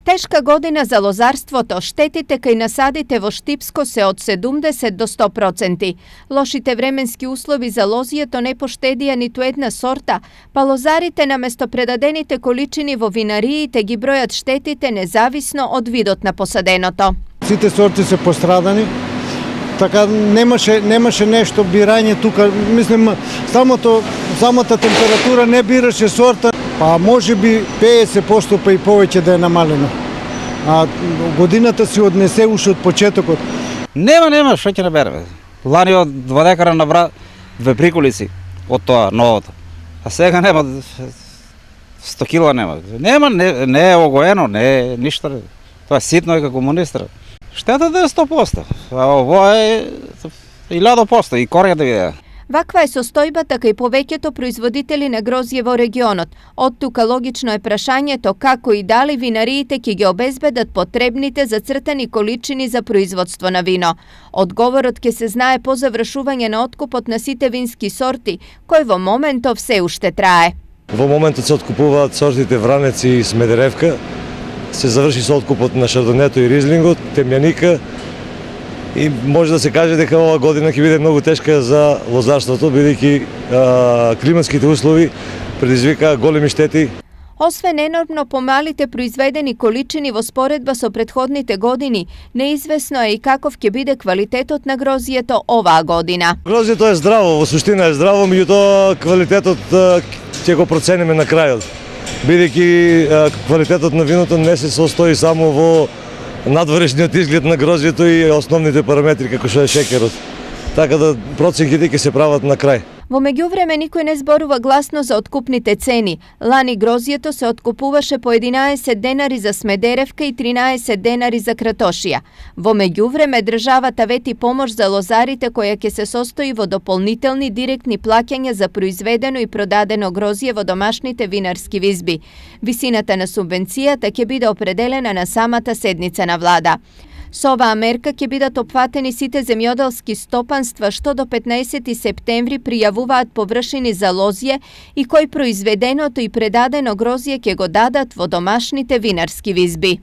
Teška godina za lozarstvoto, štetite kaj nasadite vo štipsko se od 70 do 100%. Lošite vremenski uslovi za lozije, to ne poštedija nitu jedna sorta, pa lozarite namesto predadenite količini vo vinariji te ги бројат štetite nezavisno od vidotna posadenoto. Сите сорти се пострадани, така немаше нешто бирање тука. Мислим, самата температура не бираше сорта, па може би 50% па и повеќе да е намалено. А годината си однесе уште од почетокот. Нема, што ќе набере. Лани од 2 декара набра 2 приколици од тоа новото. А сега нема 100 кила нема. Не е огоено, не е ништо. Тоа ситно е како монистра. Штетата е 100%, а ово е 1000% и кореја да видеа. Ваква е состојбата кај повеќето производители на грозје во регионот. Од тука логично е прашањето како и дали винариите ќе ги обезбедат потребните зацртани количини за производство на вино. Одговорот ќе се знае по завршување на откупот на сите вински сорти, кој во моментов се уште трае. Во моментот се откупуваат сортите Вранец и Смедеревка. Се заврши со откупот на Шардонето и Ризлингот, Темјаника. И може да се каже дека ова година ќе биде многу тешка за лозарството, бидејќи климатските услови предизвикаа големи штети. Освен енормно помалите произведени количини во споредба со претходните години, неизвестно е и каков ќе биде квалитетот на грозието оваа година. Грозието е здраво, во суштина е здраво, меѓутоа квалитетот ќе го процениме на крајот. Бидејќи квалитетот на виното не се состои само во надворешниот изглед на грозието и основните параметри како што е шекерот. Така да проценките ќе се прават на крај. Во меѓувреме никој не зборува гласно за откупните цени. Лани грозието се откупуваше по 11 денари за Смедеревка и 13 денари за Кратошија. Во меѓувреме државата вети помош за лозарите која ќе се состои во дополнителни директни плаќања за произведено и продадено грозје во домашните винарски визби. Висината на субвенцијата ќе биде определена на самата седница на влада. Со оваа мерка ќе бидат опфатени сите земјоделски стопанства што до 15 септември пријавуваат површини за лозје и кои произведеното и предадено грозје ќе го дадат во домашните винарски визби.